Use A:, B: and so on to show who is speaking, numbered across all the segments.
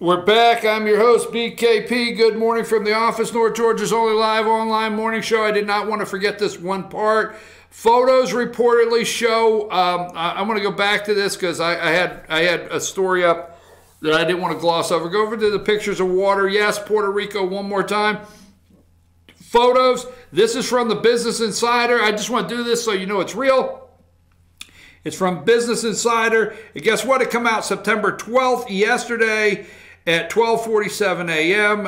A: We're back. I'm your host, BKP. Good morning from the office. North Georgia's only live online morning show. I did not want to forget this one part. Photos reportedly show, I'm going to go back to this because I had a story up that I didn't want to gloss over. Go over to the pictures of water. Yes, Puerto Rico one more time. Photos. This is from the Business Insider. I just want to do this so you know it's real. It's from Business Insider. And guess what? It came out September 12th, yesterday at 12:47 a.m.,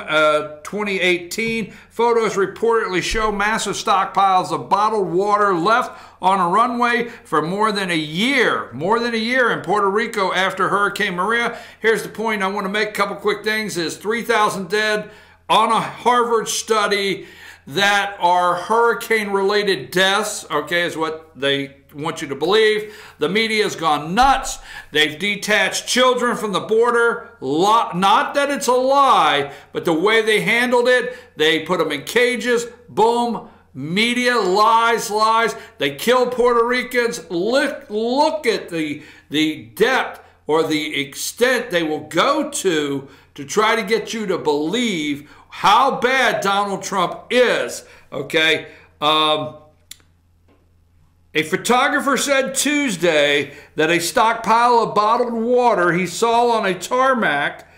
A: 2018. Photos reportedly show massive stockpiles of bottled water left on a runway for more than a year in Puerto Rico after Hurricane Maria. Here's the point I want to make, a couple quick things, is 3,000 dead on a Harvard study that are hurricane-related deaths, okay, is what they want you to believe. The media has gone nuts. They've detached children from the border. Not that it's a lie, but the way they handled it, they put them in cages. Boom. Media, lies. They kill Puerto Ricans. Look at the depth or the extent they will go to try to get you to believe how bad Donald Trump is, okay? A photographer said Tuesday that a stockpile of bottled water he saw on a tarmac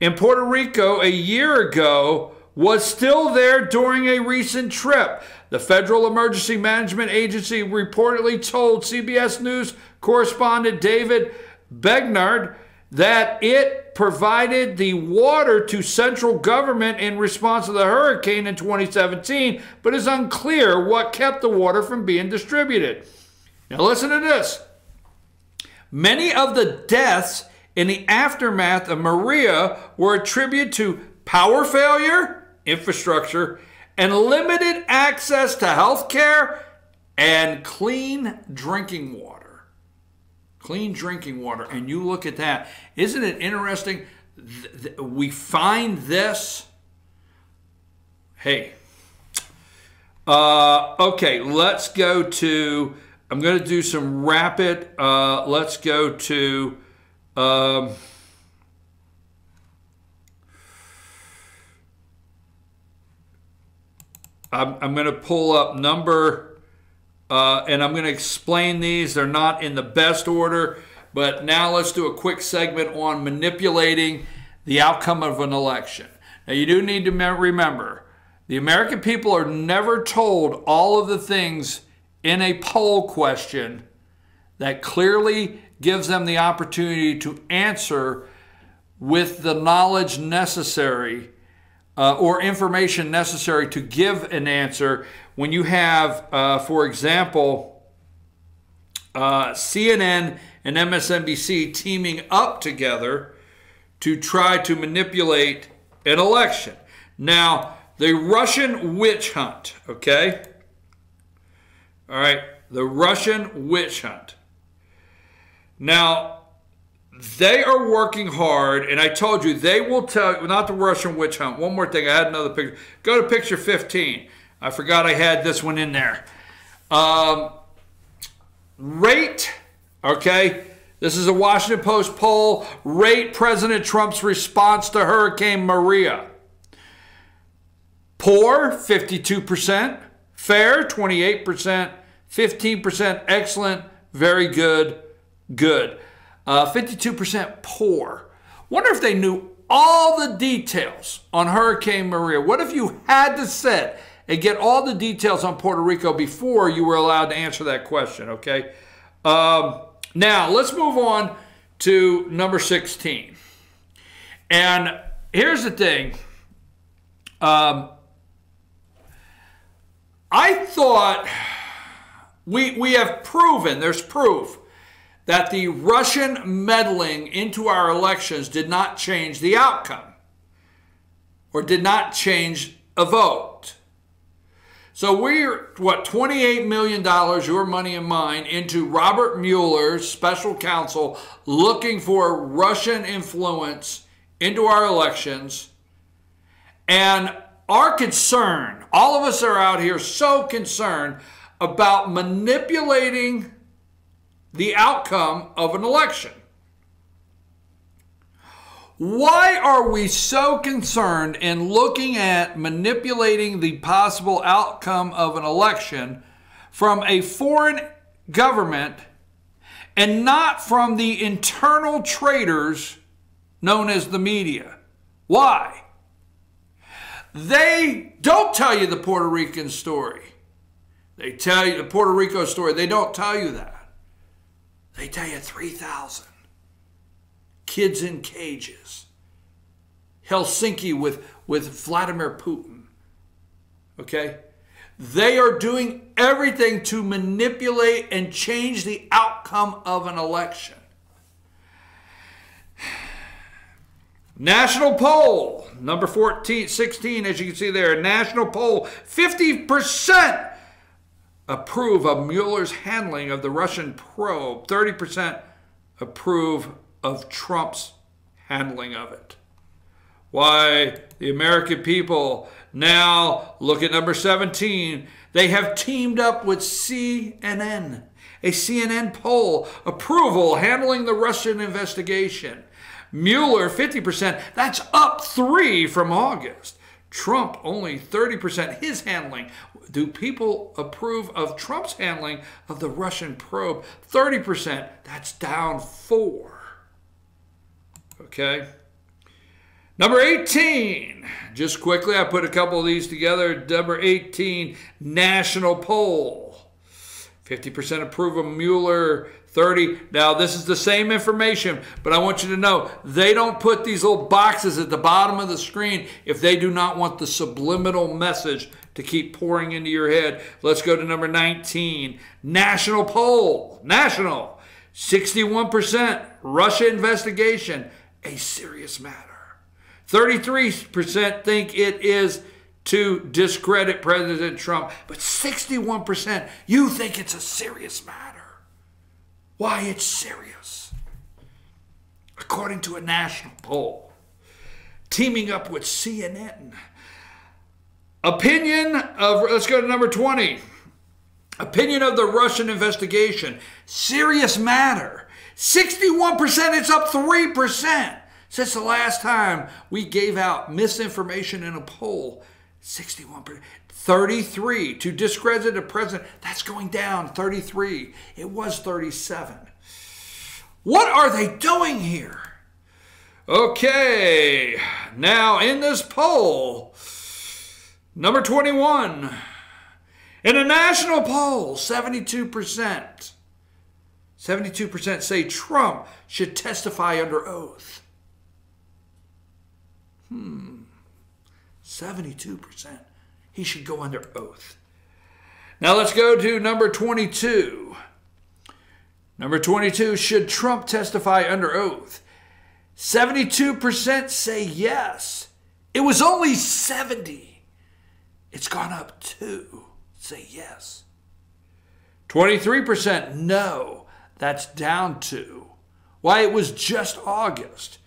A: in Puerto Rico a year ago was still there during a recent trip. The Federal Emergency Management Agency reportedly told CBS News correspondent David Begnard that it provided the water to central government in response to the hurricane in 2017, but it's unclear what kept the water from being distributed. Now listen to this. Many of the deaths in the aftermath of Maria were attributed to power failure, infrastructure, and limited access to health care and clean drinking water. Clean drinking water. And you look at that. Isn't it interesting? We find this. Hey. Okay, let's go to, I'm going to do some rapid. Let's go to, I'm going to pull up number, and I'm going to explain these. They're not in the best order, but now let's do a quick segment on manipulating the outcome of an election. Now, you do need to remember, the American people are never told all of the things in a poll question that clearly gives them the opportunity to answer with the knowledge necessary or information necessary to give an answer. When you have, for example, CNN and MSNBC teaming up together to try to manipulate an election. Now, the Russian witch hunt, okay? All right, the Russian witch hunt. Now, they are working hard, and I told you, they will tell you, not the Russian witch hunt. One more thing, I had another picture. Go to picture 15. I forgot I had this one in there. Rate, okay, this is a Washington Post poll. Rate President Trump's response to Hurricane Maria. Poor, 52%. Fair, 28%. 15% excellent, very good, good. 52% poor. Wonder if they knew all the details on Hurricane Maria. What if you had to sit and get all the details on Puerto Rico before you were allowed to answer that question, okay? Now, let's move on to number 16. And here's the thing. I thought we have proven, there's proof, that the Russian meddling into our elections did not change the outcome or did not change a vote. So we're, what, $28 million, your money and mine, into Robert Mueller's special counsel looking for Russian influence into our elections. And our concern, all of us are out here so concerned about manipulating the outcome of an election. Why are we so concerned in looking at manipulating the possible outcome of an election from a foreign government and not from the internal traitors known as the media? Why? They don't tell you the Puerto Rican story. They tell you the Puerto Rico story. They don't tell you that. They tell you 3,000 kids in cages. Helsinki with Vladimir Putin. Okay? They are doing everything to manipulate and change the outcome of an election. National poll, number 16, as you can see there. National poll, 50% approve of Mueller's handling of the Russian probe. 30% approve of Trump's handling of it. Why, the American people now, look at number 17, they have teamed up with CNN. A CNN poll, approval handling the Russian investigation. Mueller, 50%, that's up 3 from August. Trump, only 30%, his handling. Do people approve of Trump's handling of the Russian probe? 30%, that's down 4. Okay. Number 18, just quickly, I put a couple of these together. Number 18, national poll. 50% approve of Mueller, 30. Now, this is the same information, but I want you to know, they don't put these little boxes at the bottom of the screen if they do not want the subliminal message to keep pouring into your head. Let's go to number 19, national poll. National, 61% Russia investigation, a serious matter. 33% think it is to discredit President Trump, but 61% you think it's a serious matter. Why it's serious? According to a national poll, teaming up with CNN. Opinion of, let's go to number 20. Opinion of the Russian investigation, serious matter. 61%, it's up 3%. Since the last time we gave out misinformation in a poll, 61%. 33 to discredit a president, that's going down, 33. It was 37. What are they doing here? Okay, now in this poll, number 21, in a national poll, 72% say Trump should testify under oath. 72%. He should go under oath. Now let's go to number 22. Number 22, should Trump testify under oath? 72% say yes. It was only 70. It's gone up 2. Say yes. 23% no. That's down 2. Why? It was just August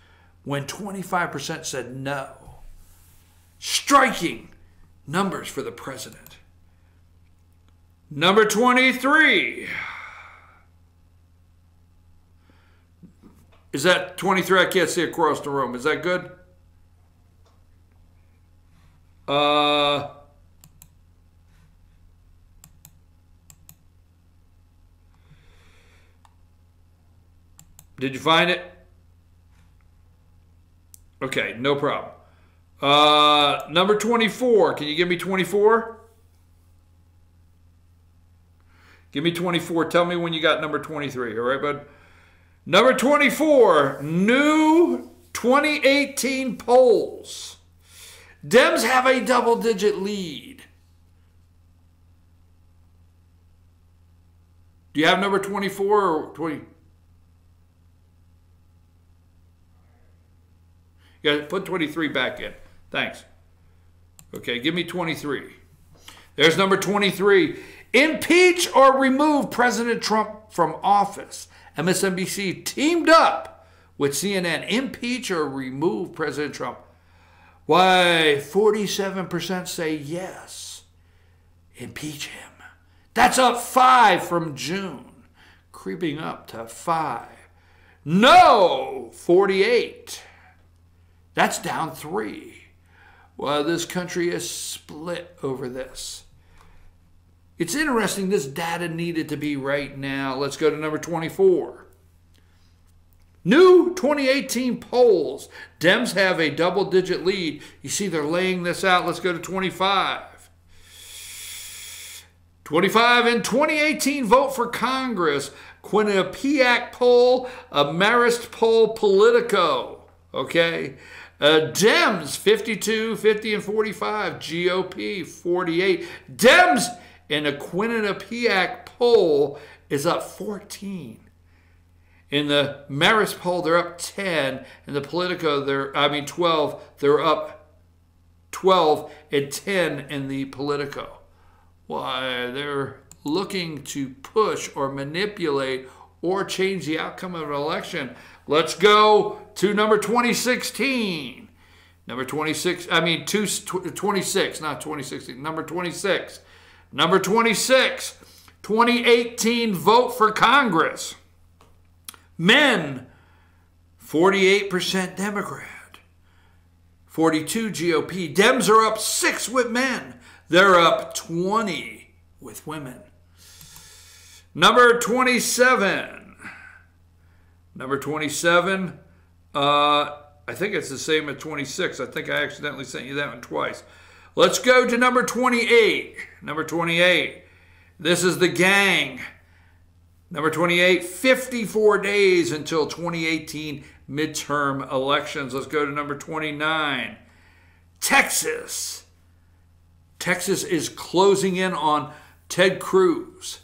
A: when 25% said no. Striking numbers for the president. Number 23. Is that 23? I can't see across the room. Is that good? Did you find it? Okay, no problem. Number 24. Can you give me 24? Give me 24. Tell me when you got number 23. All right, bud? Number 24. New 2018 polls. Dems have a double-digit lead. Do you have number 24 or 20? You got to put 23 back in. Thanks. Okay, give me 23. There's number 23. Impeach or remove President Trump from office. MSNBC teamed up with CNN. Impeach or remove President Trump. Why, 47% say yes. Impeach him. That's up 5 from June. Creeping up to 5. No, 48. That's down 3. Well, this country is split over this. It's interesting, this data needed to be right now. Let's go to number 24. New 2018 polls. Dems have a double-digit lead. You see they're laying this out. Let's go to 25. 25 in 2018 vote for Congress. Quinnipiac poll, a Marist poll, Politico. Okay. Dems 52, 50, and 45. GOP 48. Dems in a Quinnipiac poll is up 14. In the Marist poll, they're up 10. In the Politico, 12. They're up 12 and 10 in the Politico. Why, they're looking to push or manipulate or change the outcome of an election. Let's go to number 2016. Number 26, 26, not 2016. Number 26. Number 26, 2018 vote for Congress. Men, 48% Democrat, 42 GOP. Dems are up 6 with men. They're up 20 with women. Number 27. Number 27, I think it's the same as 26. I think I accidentally sent you that one twice. Let's go to number 28. Number 28. This is the gang. Number 28, 54 days until 2018 midterm elections. Let's go to number 29. Texas. Texas is closing in on Ted Cruz.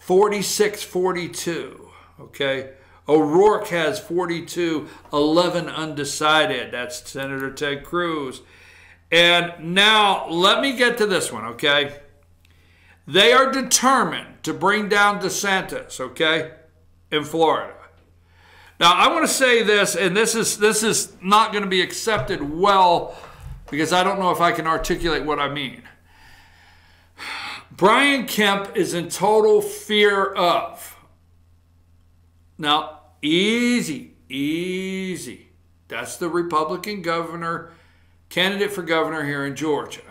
A: 46-42. Okay. O'Rourke has 42, 11 undecided. That's Senator Ted Cruz. And now let me get to this one, okay? They are determined to bring down DeSantis, okay, in Florida. Now, I want to say this, and this is not going to be accepted well because I don't know if I can articulate what I mean. Brian Kemp is in total fear of. Now, easy. That's the Republican governor, candidate for governor here in Georgia.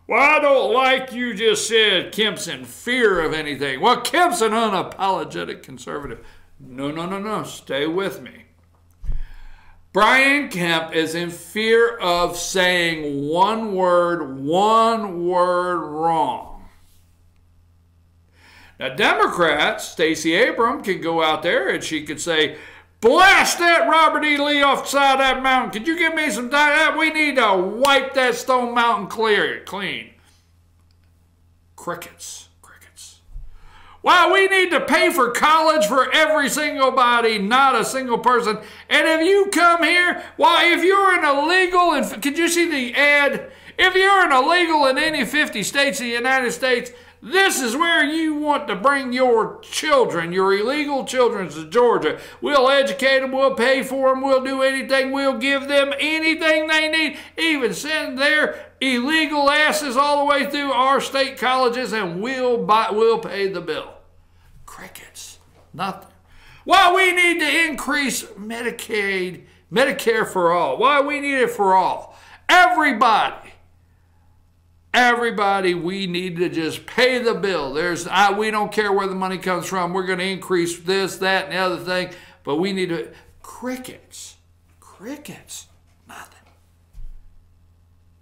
A: Well, I don't like you just said Kemp's in fear of anything. Well, Kemp's an unapologetic conservative. No. Stay with me. Brian Kemp is in fear of saying one word wrong. Now, Democrats, Stacey Abrams, can go out there and she could say, blast that Robert E. Lee off the side of that mountain. Could you give me some time? We need to wipe that Stone Mountain clean. Crickets. Well, we need to pay for college for every single body, not a single person. And if you come here, well, if you're an illegal, and could you see the ad? If you're an illegal in any 50 states of the United States, this is where you want to bring your children, your illegal children to Georgia. We'll educate them, we'll pay for them, we'll do anything, we'll give them anything they need, even send their illegal asses all the way through our state colleges, and we'll pay the bill. Crickets. Nothing. Why we need to increase Medicare for all. Why we need it for all. Everybody, we need to just pay the bill. We don't care where the money comes from. We're going to increase this, that, and the other thing. But we need to... Crickets. Nothing.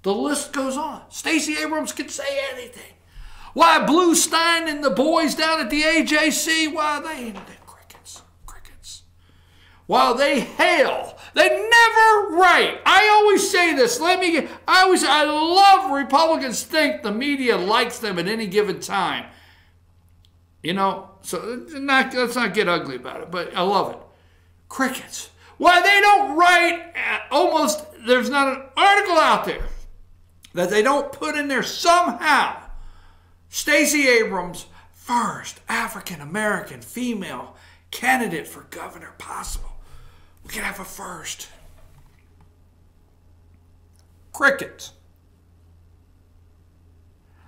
A: The list goes on. Stacey Abrams could say anything. Why, Blue Stein and the boys down at the AJC, why, they ain't crickets. While they hail, they never write. I always say this. I love Republicans think the media likes them at any given time. You know, so let's not get ugly about it, but I love it. Crickets. Why, they don't write almost, there's not an article out there that they don't put in there somehow. Stacey Abrams, first African-American female candidate for governor possible. We can have a first. Crickets.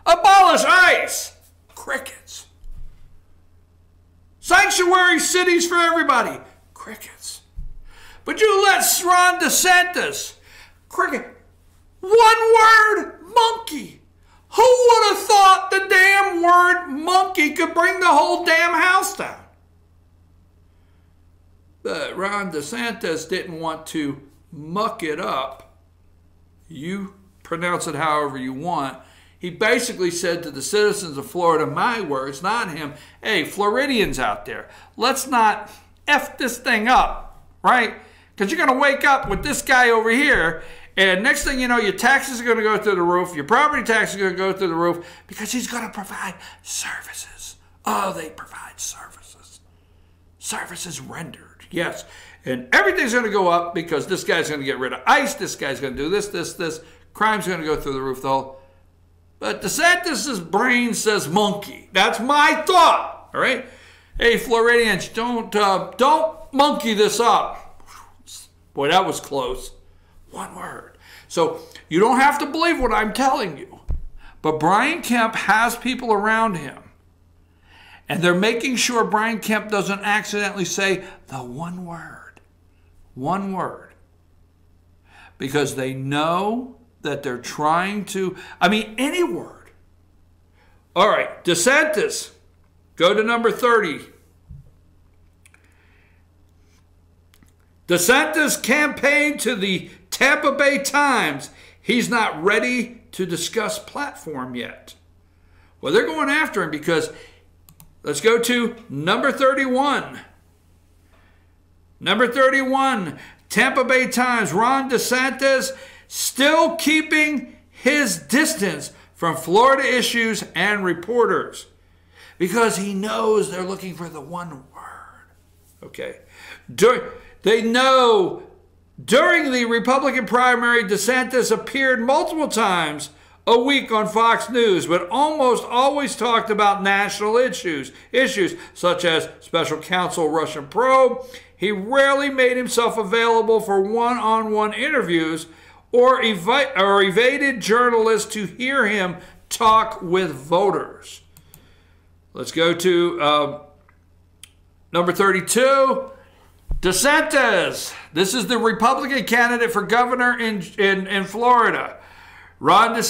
A: Abolish ICE. Crickets. Sanctuary cities for everybody. Crickets. But you let Ron DeSantis, cricket, one word, monkey. Who would have thought the damn word monkey could bring the whole damn house down? But Ron DeSantis didn't want to muck it up. You pronounce it however you want. He basically said to the citizens of Florida, my words, not him, hey, Floridians out there, let's not F this thing up, right? Because you're going to wake up with this guy over here, and next thing you know, your taxes are going to go through the roof, your property tax is going to go through the roof, because he's going to provide services. Oh, they provide services. Services rendered, yes. And everything's going to go up because this guy's going to get rid of ICE, this guy's going to do this. Crime's going to go through the roof, though. But DeSantis' brain says monkey. That's my thought, all right? Hey, Floridians, don't monkey this up. Boy, that was close. One word. So you don't have to believe what I'm telling you. But Brian Kemp has people around him. And they're making sure Brian Kemp doesn't accidentally say the one word. One word. Because they know that they're trying to, any word. All right, DeSantis, go to number 30. DeSantis campaign to the Tampa Bay Times. He's not ready to discuss platform yet. Well, they're going after him because, let's go to number 31. Number 31, Tampa Bay Times, Ron DeSantis still keeping his distance from Florida issues and reporters because he knows they're looking for the one word. Okay. They know during the Republican primary, DeSantis appeared multiple times a week on Fox News, but almost always talked about national issues such as special counsel Russian probe. He rarely made himself available for one-on-one interviews or evaded journalists to hear him talk with voters. Let's go to number 32. DeSantis. This is the Republican candidate for governor in Florida. Ron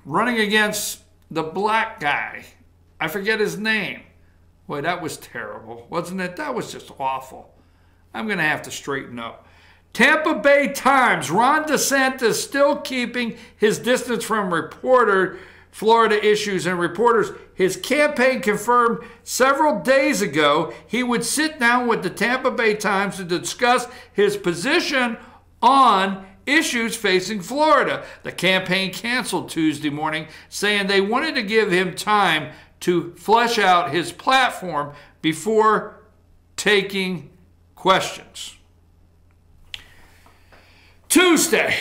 A: running against the black guy. I forget his name. Boy, that was terrible, wasn't it? That was just awful. I'm going to have to straighten up. Tampa Bay Times, Ron DeSantis still keeping his distance from Florida issues and reporters. His campaign confirmed several days ago he would sit down with the Tampa Bay Times to discuss his position on issues facing Florida. The campaign canceled Tuesday morning, saying they wanted to give him time to flesh out his platform before taking questions. Tuesday.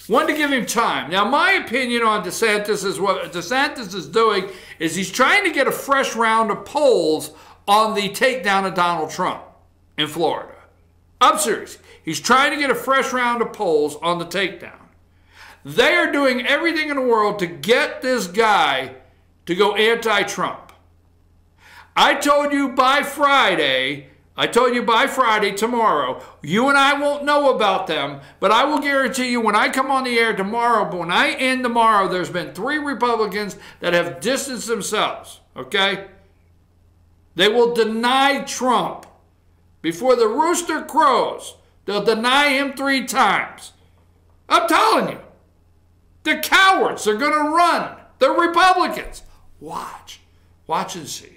A: Wanted to give him time. Now, my opinion on DeSantis is what DeSantis is doing is he's trying to get a fresh round of polls on the takedown of Donald Trump in Florida. I'm serious. He's trying to get a fresh round of polls on the takedown. They are doing everything in the world to get this guy to go anti-Trump. I told you by Friday, tomorrow, you and I won't know about them, but I will guarantee you when I come on the air tomorrow, but when I end tomorrow, there's been 3 Republicans that have distanced themselves, okay? They will deny Trump. Before the rooster crows, they'll deny him 3 times. I'm telling you. They're cowards. They're going to run. They're Republicans. Watch. Watch and see.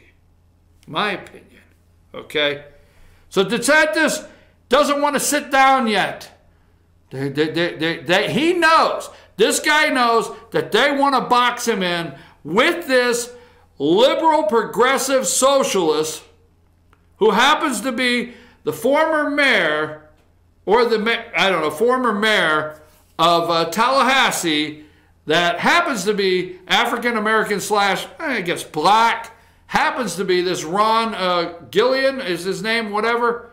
A: My opinion, okay? So DeSantis doesn't want to sit down yet. He knows, this guy knows that they want to box him in with this liberal progressive socialist who happens to be the former mayor or former mayor of Tallahassee that happens to be African-American / I guess black. Happens to be this Ron Gillian, is his name, whatever.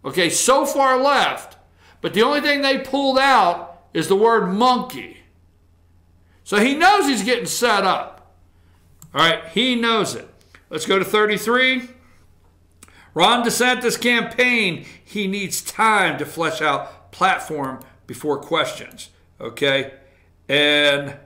A: Okay, so far left. But the only thing they pulled out is the word monkey. So he knows he's getting set up. All right, he knows it. Let's go to 33. Ron DeSantis' campaign, he needs time to flesh out platform before questions. Okay? And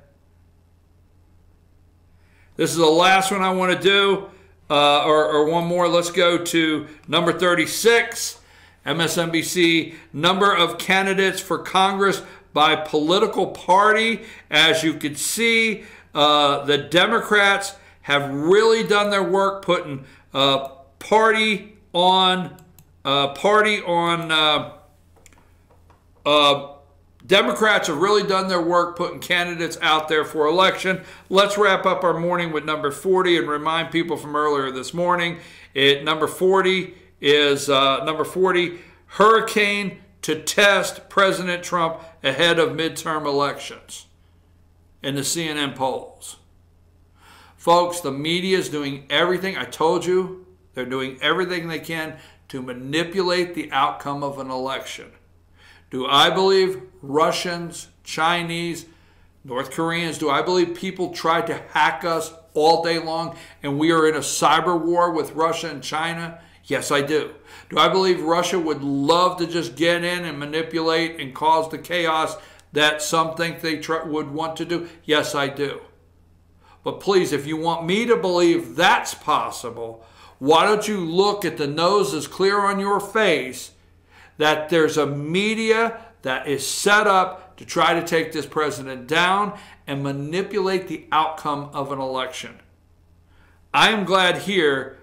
A: this is the last one I want to do, or one more. Let's go to number 36, MSNBC, number of candidates for Congress by political party. As you can see, the Democrats have really done their work putting Democrats have really done their work putting candidates out there for election. Let's wrap up our morning with number 40 and remind people from earlier this morning. Number 40 is hurricane to test President Trump ahead of midterm elections in the CNN polls. Folks, the media is doing everything. I told you, they're doing everything they can to manipulate the outcome of an election. Do I believe Russians, Chinese, North Koreans, do I believe people tried to hack us all day long and we are in a cyber war with Russia and China? Yes, I do. Do I believe Russia would love to just get in and manipulate and cause the chaos that some think they would want to do? Yes, I do. But please, if you want me to believe that's possible, why don't you look at the noses clear on your face that there's a media that is set up to try to take this president down and manipulate the outcome of an election. I am glad here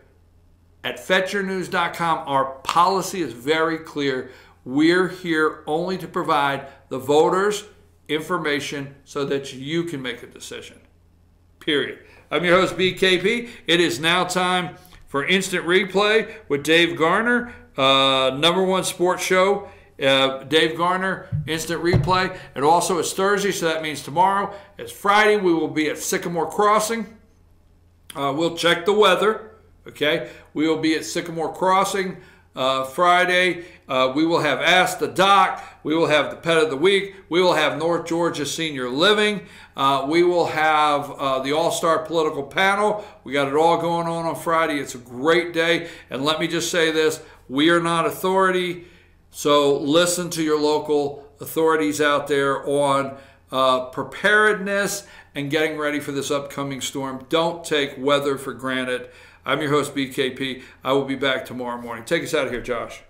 A: at FetchYourNews.com, our policy is very clear. We're here only to provide the voters information so that you can make a decision. Period. I'm your host, BKP. It is now time for Instant Replay with Dave Garner, #1 sports show. Dave Garner, Instant Replay. And also it's Thursday, so that means tomorrow. It's Friday. We will be at Sycamore Crossing. We'll check the weather. Okay? We will be at Sycamore Crossing Friday. We will have Ask the Doc. We will have the Pet of the Week. We will have North Georgia Senior Living. We will have the All-Star Political Panel. We got it all going on Friday. It's a great day. And let me just say this. We are not authority, so listen to your local authorities out there on preparedness and getting ready for this upcoming storm. Don't take weather for granted. I'm your host, BKP. I will be back tomorrow morning. Take us out of here, Josh.